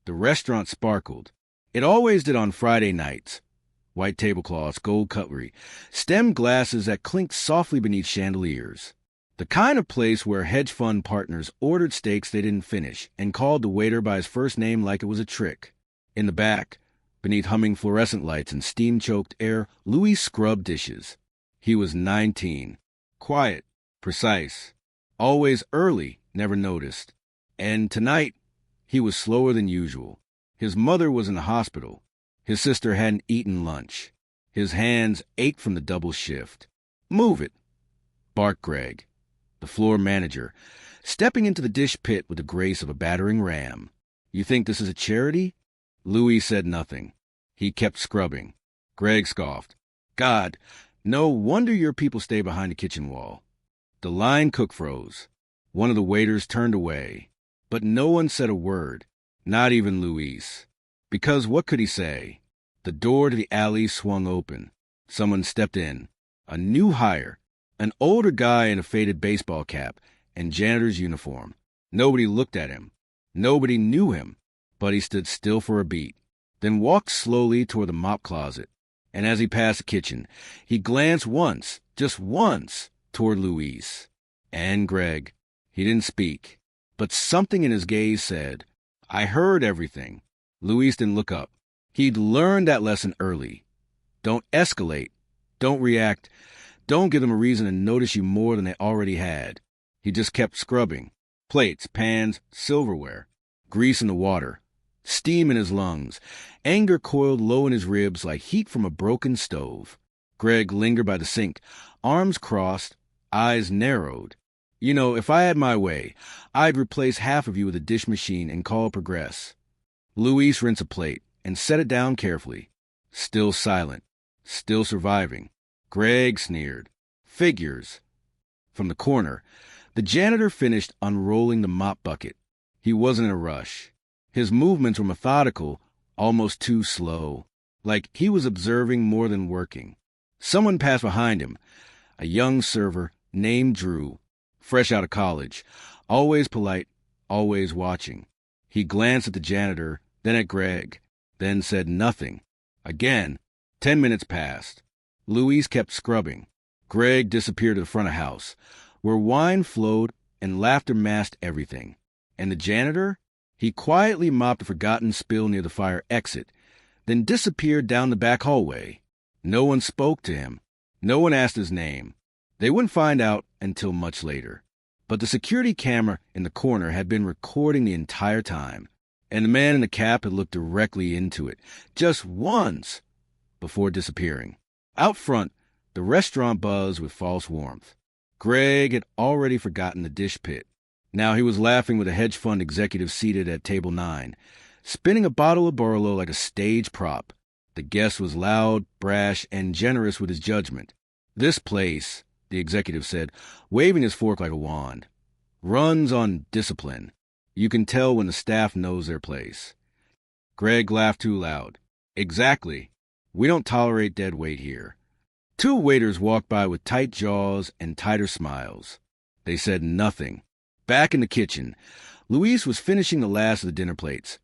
The restaurant sparkled. It always did on Friday nights. White tablecloths, gold cutlery, stemmed glasses that clinked softly beneath chandeliers. The kind of place where hedge fund partners ordered steaks they didn't finish and called the waiter by his first name like it was a trick. In the back, beneath humming fluorescent lights and steam-choked air, Louis scrubbed dishes. He was 19. Quiet, precise, always early, never noticed. And tonight, he was slower than usual. His mother was in the hospital. His sister hadn't eaten lunch. His hands ached from the double shift. "Move it," barked Greg, the floor manager, stepping into the dish pit with the grace of a battering ram. "You think this is a charity?" Louis said nothing. He kept scrubbing. Greg scoffed. "God, no wonder your people stay behind the kitchen wall." The line cook froze. One of the waiters turned away, but no one said a word, not even Louis. Because what could he say? The door to the alley swung open. Someone stepped in. A new hire. An older guy in a faded baseball cap and janitor's uniform. Nobody looked at him. Nobody knew him, but he stood still for a beat, then walked slowly toward the mop closet. And as he passed the kitchen, he glanced once, just once, toward Louise. And Greg. He didn't speak, but something in his gaze said, "I heard everything." Louis didn't look up. He'd learned that lesson early. Don't escalate. Don't react. Don't give them a reason to notice you more than they already had. He just kept scrubbing. Plates, pans, silverware. Grease in the water. Steam in his lungs. Anger coiled low in his ribs like heat from a broken stove. Greg lingered by the sink, arms crossed, eyes narrowed. "You know, if I had my way, I'd replace half of you with a dish machine and call Progress." Louis rinsed a plate and set it down carefully. Still silent. Still surviving. Greg sneered. "Figures." From the corner, the janitor finished unrolling the mop bucket. He wasn't in a rush. His movements were methodical, almost too slow, like he was observing more than working. Someone passed behind him, a young server named Drew, fresh out of college, always polite, always watching. He glanced at the janitor, then at Greg, then said nothing. Again. 10 minutes passed. Louise kept scrubbing. Greg disappeared to the front of the house, where wine flowed and laughter masked everything. And the janitor? He quietly mopped a forgotten spill near the fire exit, then disappeared down the back hallway. No one spoke to him. No one asked his name. They wouldn't find out until much later. But the security camera in the corner had been recording the entire time, and the man in the cap had looked directly into it, just once, before disappearing. Out front, the restaurant buzzed with false warmth. Greg had already forgotten the dish pit. Now he was laughing with a hedge fund executive seated at table 9, spinning a bottle of Barolo like a stage prop. The guest was loud, brash, and generous with his judgment. "This place," the executive said, waving his fork like a wand, "runs on discipline. You can tell when the staff knows their place." Greg laughed too loud. "Exactly. We don't tolerate dead weight here." 2 waiters walked by with tight jaws and tighter smiles. They said nothing. Back in the kitchen, Louis was finishing the last of the dinner plates.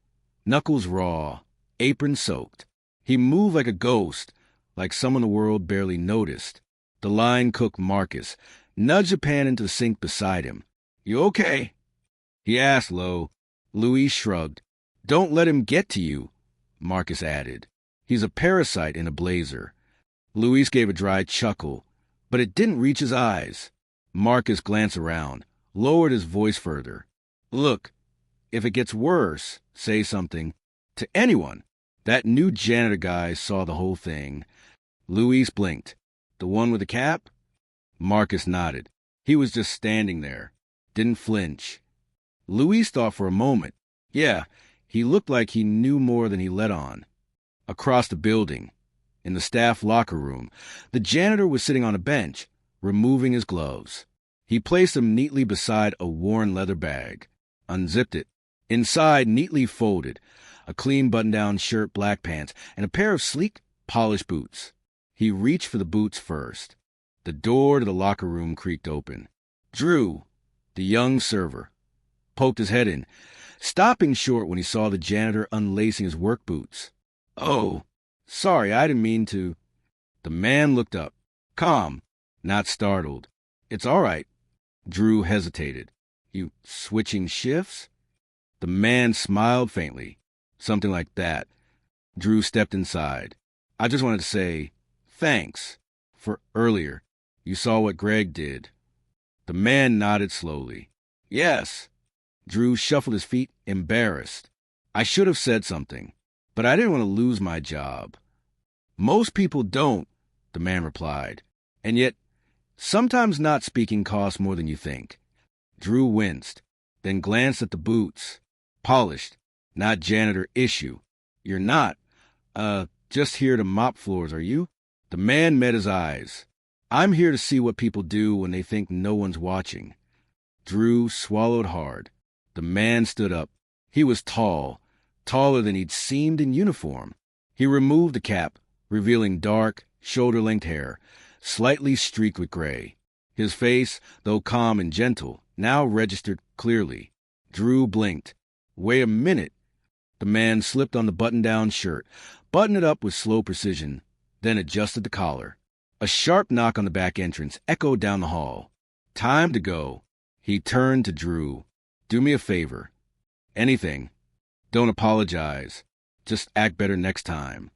Knuckles raw, apron soaked. He moved like a ghost, like someone the world barely noticed. The line cook, Marcus, nudged a pan into the sink beside him. "You okay?" he asked low. Louis shrugged. "Don't let him get to you," Marcus added. "He's a parasite in a blazer." Louis gave a dry chuckle, but it didn't reach his eyes. Marcus glanced around, lowered his voice further. "Look, if it gets worse, say something. To anyone." That new janitor guy saw the whole thing. Louis blinked. "The one with the cap?" Marcus nodded. He was just standing there. Didn't flinch. Louis thought for a moment. Yeah, he looked like he knew more than he let on. Across the building, in the staff locker room, the janitor was sitting on a bench, removing his gloves. He placed them neatly beside a worn leather bag, unzipped it. Inside, neatly folded, a clean button-down shirt, black pants, and a pair of sleek, polished boots. He reached for the boots first. The door to the locker room creaked open. Drew, the young server, poked his head in. stopping short when he saw the janitor unlacing his work boots. "Oh, sorry, I didn't mean to." The man looked up, calm, not startled. "It's all right." Drew hesitated. "You switching shifts?" The man smiled faintly. "Something like that." Drew stepped inside. "I just wanted to say thanks for earlier. You saw what Greg did." The man nodded slowly. "Yes." Drew shuffled his feet, embarrassed. "I should have said something, but I didn't want to lose my job." "Most people don't," the man replied. "And yet, sometimes not speaking costs more than you think." Drew winced, then glanced at the boots. Polished, not janitor issue. "You're not, just here to mop floors, are you?" The man met his eyes. "I'm here to see what people do when they think no one's watching." Drew swallowed hard. The man stood up. He was tall, taller than he'd seemed in uniform. He removed the cap, revealing dark, shoulder-length hair, slightly streaked with gray. His face, though calm and gentle, now registered clearly. Drew blinked. "Wait a minute." The man slipped on the button-down shirt, buttoned it up with slow precision, then adjusted the collar. A sharp knock on the back entrance echoed down the hall. "Time to go." He turned to Drew. "Do me a favor." "Anything. Don't apologize. Just act better next time."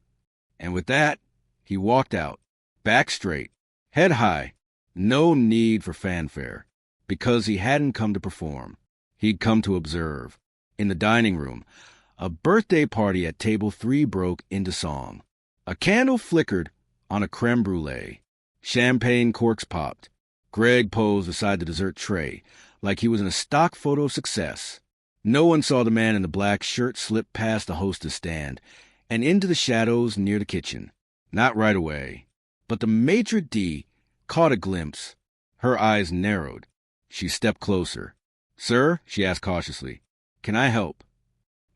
And with that, he walked out, back straight, head high. No need for fanfare, because he hadn't come to perform. He'd come to observe. In the dining room, a birthday party at table 3 broke into song. A candle flickered on a creme brulee. Champagne corks popped. Greg posed beside the dessert tray, like he was in a stock photo of success. No one saw the man in the black shirt slip past the hostess stand and into the shadows near the kitchen. Not right away. But the maitre d' caught a glimpse. Her eyes narrowed. She stepped closer. "Sir," she asked cautiously, "can I help?"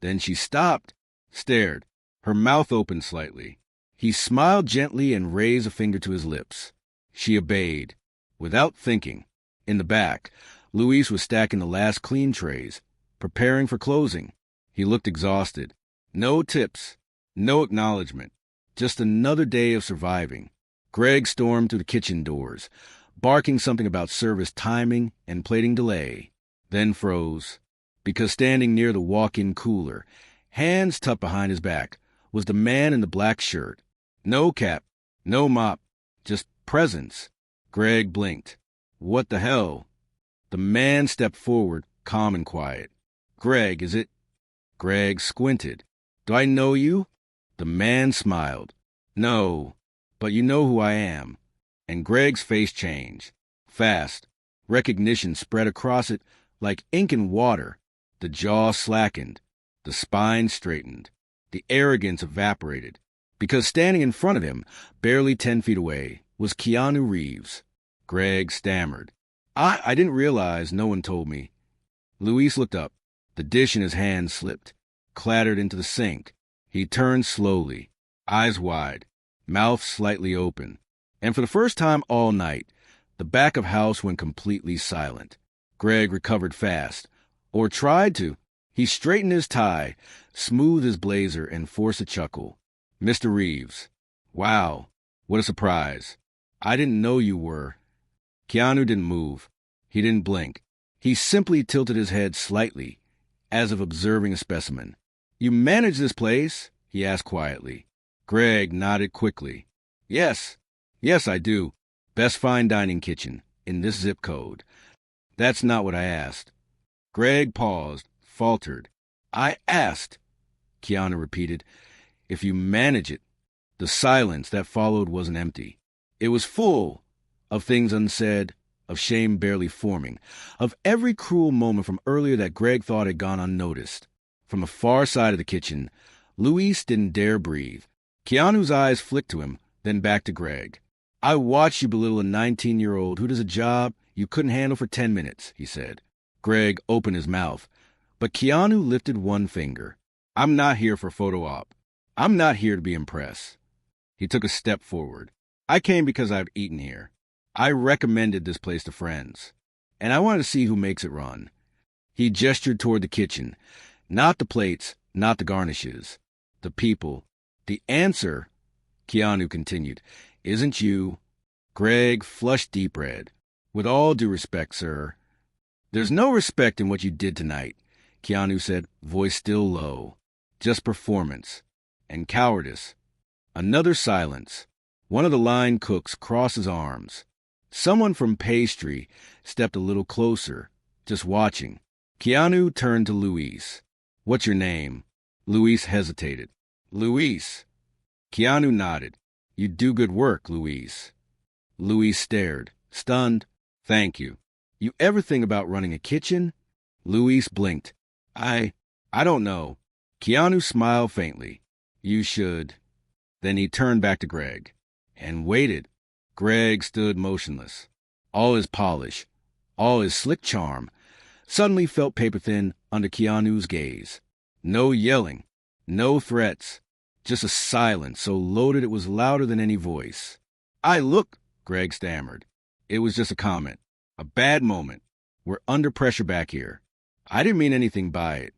Then she stopped, stared, her mouth opened slightly. He smiled gently and raised a finger to his lips. She obeyed, without thinking. In the back, Luis was stacking the last clean trays, preparing for closing. He looked exhausted. No tips, no acknowledgement, just another day of surviving. Greg stormed through the kitchen doors, barking something about service timing and plating delay, then froze, because standing near the walk-in cooler, hands tucked behind his back, was the man in the black shirt. No cap, no mop, just presence. Greg blinked. "What the hell?" The man stepped forward, calm and quiet. "Greg, is it?" Greg squinted. "Do I know you?" The man smiled. "No, but you know who I am." And Greg's face changed. Fast. Recognition spread across it like ink and water. The jaw slackened. The spine straightened. The arrogance evaporated. Because standing in front of him, barely 10 feet away, was Keanu Reeves. Greg stammered. I didn't realize, no one told me." Luis looked up. The dish in his hand slipped, clattered into the sink. He turned slowly, eyes wide, mouth slightly open. And for the first time all night, the back of house went completely silent. Greg recovered fast, or tried to. He straightened his tie, smoothed his blazer, and forced a chuckle. "Mr. Reeves. Wow, what a surprise. I didn't know you were." Keanu didn't move. He didn't blink. He simply tilted his head slightly, as if observing a specimen. "You manage this place?" he asked quietly. Greg nodded quickly. Yes, I do. Best fine dining kitchen in this zip code." "That's not what I asked." Greg paused, faltered. "I asked," Keanu repeated, "if you manage it." The silence that followed wasn't empty. It was full of things unsaid, of shame barely forming, of every cruel moment from earlier that Greg thought had gone unnoticed. From the far side of the kitchen, Luis didn't dare breathe. Keanu's eyes flicked to him, then back to Greg. "I watched you belittle a 19-year-old who does a job you couldn't handle for 10 minutes, he said. Greg opened his mouth, but Keanu lifted one finger. "I'm not here for photo op. I'm not here to be impressed." He took a step forward. "I came because I've eaten here. I recommended this place to friends, and I wanted to see who makes it run." He gestured toward the kitchen, Not the plates, not the garnishes. The people. The answer, Keanu continued, isn't you. Greg flushed deep red. With all due respect, sir. There's no respect in what you did tonight, Keanu said, voice still low. Just performance. And cowardice. Another silence. One of the line cooks crossed his arms. Someone from pastry stepped a little closer, just watching. Keanu turned to Luis. What's your name? Luis hesitated. Luis. Keanu nodded. You do good work, Luis. Luis stared, stunned. Thank you. You ever think about running a kitchen? Luis blinked. I don't know. Keanu smiled faintly. You should. Then he turned back to Greg and waited. Greg stood motionless. All his polish, all his slick charm, suddenly felt paper-thin under Keanu's gaze. No yelling, no threats, just a silence so loaded it was louder than any voice. Look, Greg stammered. It was just a comment. A bad moment. We're under pressure back here. I didn't mean anything by it.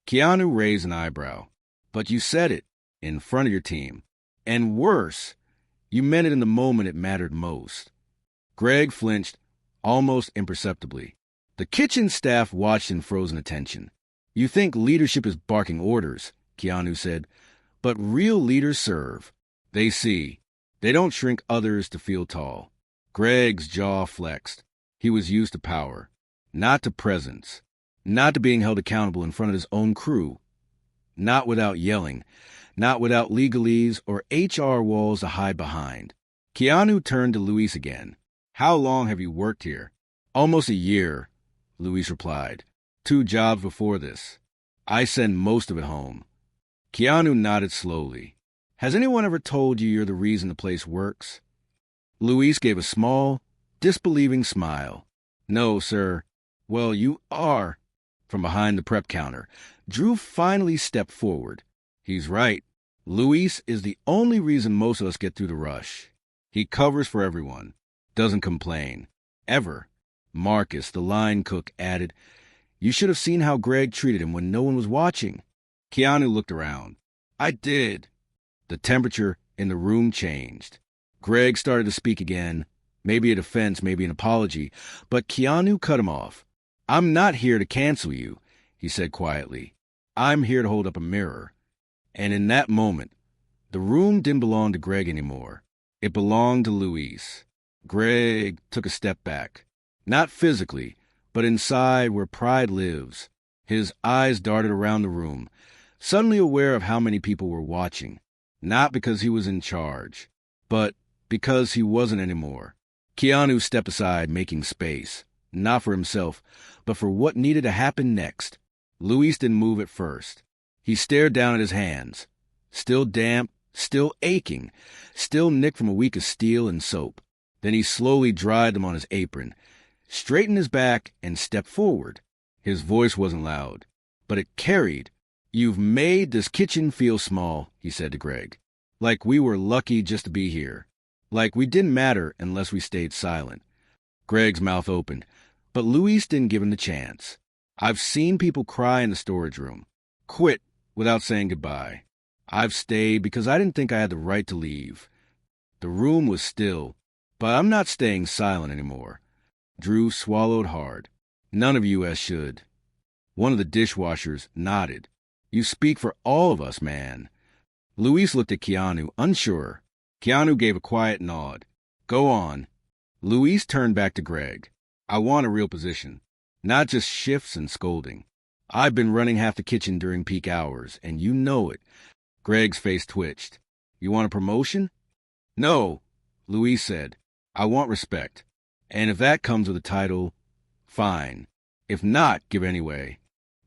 Keanu raised an eyebrow. But you said it, in front of your team. And worse, you meant it in the moment it mattered most. Greg flinched, almost imperceptibly. The kitchen staff watched in frozen attention. You think leadership is barking orders, Keanu said, but real leaders serve. They see. They don't shrink others to feel tall. Greg's jaw flexed. He was used to power, not to presence, not to being held accountable in front of his own crew. Not without yelling, not without legalese or HR walls to hide behind. Keanu turned to Luis again. How long have you worked here? Almost a year, Luis replied. 2 jobs before this. I send most of it home. Keanu nodded slowly. Has anyone ever told you you're the reason the place works? Luis gave a small, disbelieving smile. No, sir. Well, you are. From behind the prep counter, Drew finally stepped forward. He's right. Luis is the only reason most of us get through the rush. He covers for everyone. Doesn't complain. Ever. Marcus, the line cook, added, You should have seen how Greg treated him when no one was watching. Keanu looked around. I did. The temperature in the room changed. Greg started to speak again, maybe a defense, maybe an apology, but Keanu cut him off. I'm not here to cancel you, he said quietly. I'm here to hold up a mirror. And in that moment, the room didn't belong to Greg anymore. It belonged to Luis. Greg took a step back. Not physically, but inside where pride lives. His eyes darted around the room, suddenly aware of how many people were watching. Not because he was in charge, but because he wasn't anymore. Keanu stepped aside, making space. Not for himself, but for what needed to happen next. Luis didn't move at first. He stared down at his hands. Still damp, still aching, still nicked from a week of steel and soap. Then he slowly dried them on his apron, straightened his back, and stepped forward. His voice wasn't loud, but it carried. You've made this kitchen feel small, he said to Greg. Like we were lucky just to be here. Like we didn't matter unless we stayed silent. Greg's mouth opened, but Luis didn't give him the chance. I've seen people cry in the storage room, quit without saying goodbye. I've stayed because I didn't think I had the right to leave. The room was still, but I'm not staying silent anymore. Drew swallowed hard. None of you as should. One of the dishwashers nodded. You speak for all of us, man. Luis looked at Keanu, unsure. Keanu gave a quiet nod. Go on. Luis turned back to Greg. I want a real position, not just shifts and scolding. I've been running half the kitchen during peak hours, and you know it. Greg's face twitched. You want a promotion? No, Luis said. I want respect. And if that comes with a title, fine. If not, give anyway.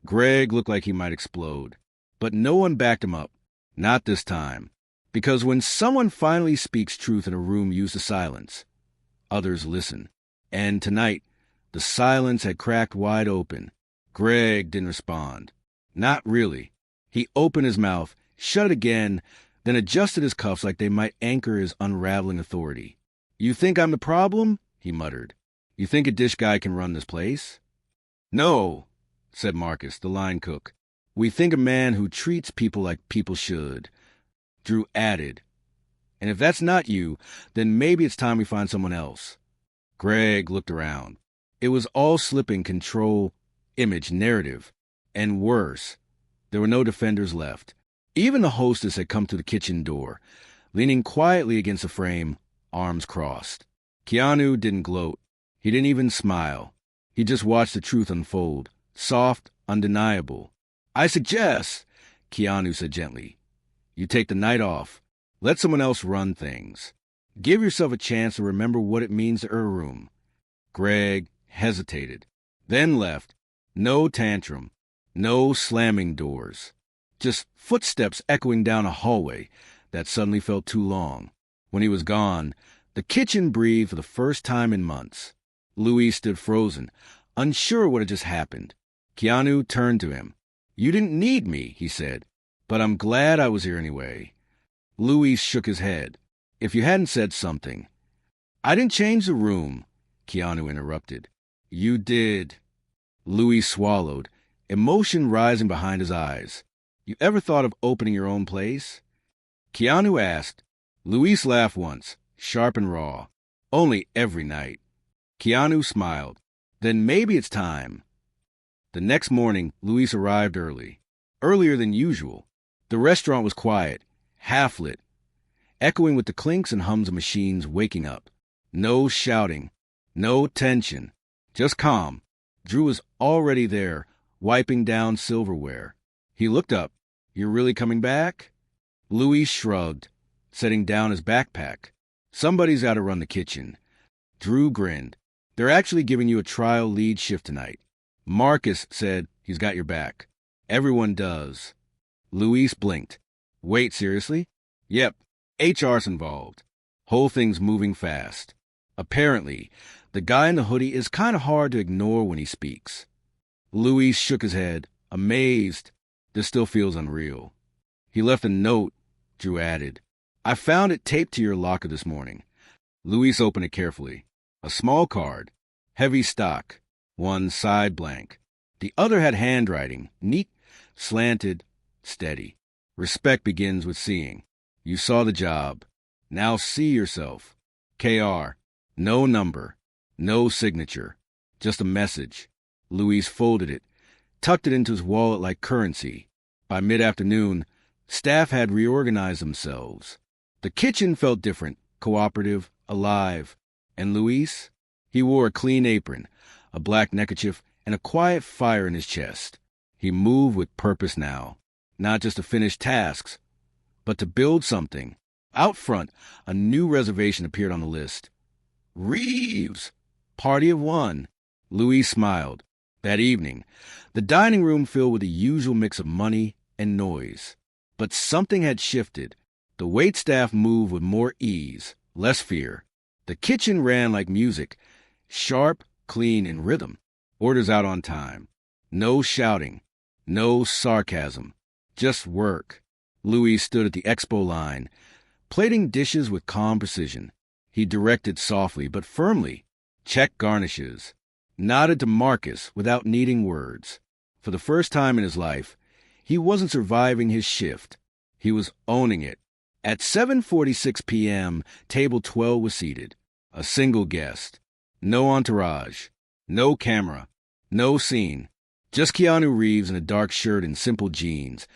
Greg looked like he might explode. But no one backed him up. Not this time. Because when someone finally speaks truth in a room used to silence, others listen. And tonight, the silence had cracked wide open. Greg didn't respond. Not really. He opened his mouth, shut it again, then adjusted his cuffs like they might anchor his unraveling authority. You think I'm the problem? He muttered. You think a dish guy can run this place? No, said Marcus, the line cook. We think a man who treats people like people should. Drew added, and if that's not you, then maybe it's time we find someone else. Greg looked around. It was all slipping control, image, narrative. And worse, there were no defenders left. Even the hostess had come to the kitchen door, leaning quietly against the frame, arms crossed. Keanu didn't gloat. He didn't even smile. He just watched the truth unfold, soft, undeniable. I suggest, Keanu said gently, you take the night off. Let someone else run things. Give yourself a chance to remember what it means to earn a room. Greg hesitated, then left. No tantrum, no slamming doors. Just footsteps echoing down a hallway that suddenly felt too long. When he was gone, the kitchen breathed for the first time in months. Louis stood frozen, unsure what had just happened. Keanu turned to him. You didn't need me, he said, but I'm glad I was here anyway. Louis shook his head. If you hadn't said something. I didn't change the room, Keanu interrupted. You did. Louis swallowed, emotion rising behind his eyes. You ever thought of opening your own place? Keanu asked. Louis laughed once, sharp and raw. Only every night. Keanu smiled. Then maybe it's time. The next morning, Louis arrived early. Earlier than usual. The restaurant was quiet, half-lit, echoing with the clinks and hums of machines waking up. No shouting, no tension, just calm. Drew was already there, wiping down silverware. He looked up. You're really coming back? Louis shrugged, setting down his backpack. Somebody's got to run the kitchen. Drew grinned. They're actually giving you a trial lead shift tonight. Marcus said he's got your back. Everyone does. Louis blinked. Wait, seriously? Yep, HR's involved. Whole thing's moving fast. Apparently, the guy in the hoodie is kind of hard to ignore when he speaks. Louis shook his head, amazed. This still feels unreal. He left a note, Drew added. I found it taped to your locker this morning. Louis opened it carefully. A small card, heavy stock, one side blank. The other had handwriting, neat, slanted, steady. Respect begins with seeing. You saw the job. Now see yourself. KR. No number. No signature. Just a message. Louis folded it, tucked it into his wallet like currency. By mid-afternoon, staff had reorganized themselves. The kitchen felt different, cooperative, alive. And Louis? He wore a clean apron, a black neckerchief, and a quiet fire in his chest. He moved with purpose now, not just to finish tasks, but to build something. Out front, a new reservation appeared on the list. Reeves! Party of one. Louis smiled. That evening, the dining room filled with the usual mix of money and noise. But something had shifted. The waitstaff moved with more ease, less fear. The kitchen ran like music, sharp, clean, in rhythm. Orders out on time. No shouting. No sarcasm. Just work. Louis stood at the expo line, plating dishes with calm precision. He directed softly but firmly. Check garnishes. Nodded to Marcus without needing words. For the first time in his life, he wasn't surviving his shift. He was owning it. At 7:46 p.m., table 12 was seated. A single guest. No entourage. No camera. No scene. Just Keanu Reeves in a dark shirt and simple jeans,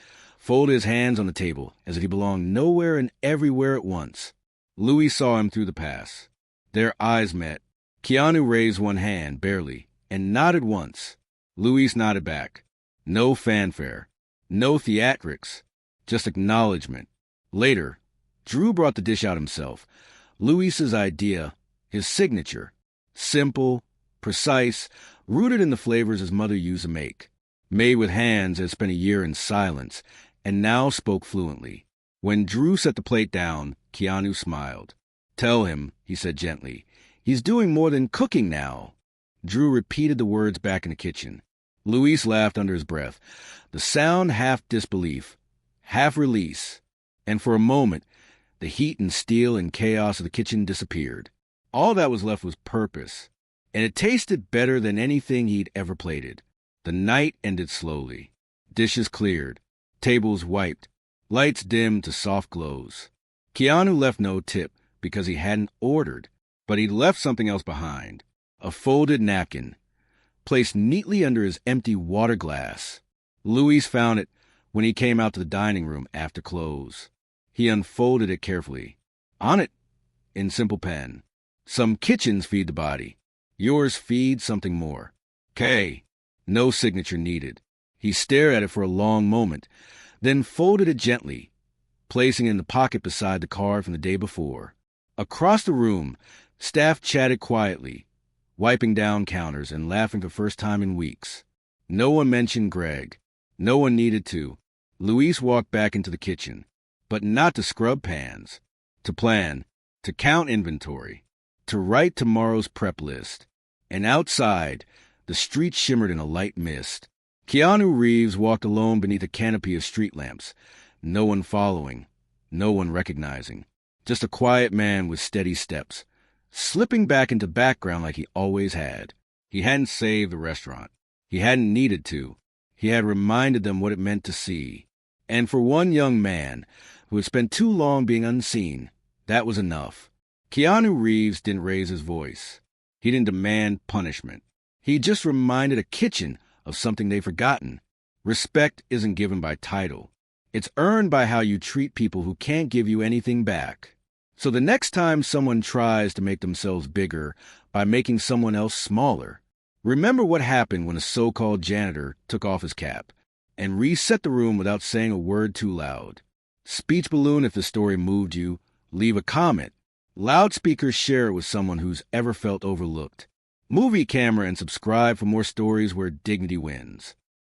folded his hands on the table as if he belonged nowhere and everywhere at once. Louis saw him through the pass. Their eyes met. Keanu raised one hand, barely, and nodded once. Louis nodded back. No fanfare. No theatrics. Just acknowledgement. Later, Drew brought the dish out himself. Louis's idea, his signature. Simple, precise, rooted in the flavors his mother used to make. Made with hands that had spent a year in silence, and now spoke fluently. When Drew set the plate down, Keanu smiled. Tell him, he said gently, he's doing more than cooking now. Drew repeated the words back in the kitchen. Louis laughed under his breath, the sound half disbelief, half release. And for a moment, the heat and steel and chaos of the kitchen disappeared. All that was left was purpose, and it tasted better than anything he'd ever plated. The night ended slowly. Dishes cleared. Tables wiped. Lights dimmed to soft glows. Keanu left no tip because he hadn't ordered, but he left something else behind. A folded napkin, placed neatly under his empty water glass. Luis found it when he came out to the dining room after close. He unfolded it carefully. On it, in simple pen, "Some kitchens feed the body. Yours feed something more. K." No signature needed. He stared at it for a long moment, then folded it gently, placing it in the pocket beside the card from the day before. Across the room, staff chatted quietly, wiping down counters and laughing for the first time in weeks. No one mentioned Greg. No one needed to. Luis walked back into the kitchen, but not to scrub pans, to plan, to count inventory, to write tomorrow's prep list. And outside, the street shimmered in a light mist. Keanu Reeves walked alone beneath a canopy of street lamps, no one following, no one recognizing. Just a quiet man with steady steps, slipping back into background like he always had. He hadn't saved the restaurant. He hadn't needed to. He had reminded them what it meant to see. And for one young man who had spent too long being unseen, that was enough. Keanu Reeves didn't raise his voice. He didn't demand punishment. He just reminded a kitchen of something they'd forgotten. Respect isn't given by title. It's earned by how you treat people who can't give you anything back. So the next time someone tries to make themselves bigger by making someone else smaller, remember what happened when a so-called janitor took off his cap and reset the room without saying a word too loud. Speech balloon if the story moved you. Leave a comment. Loudspeakers share it with someone who's ever felt overlooked. Movie camera and subscribe for more stories where dignity wins.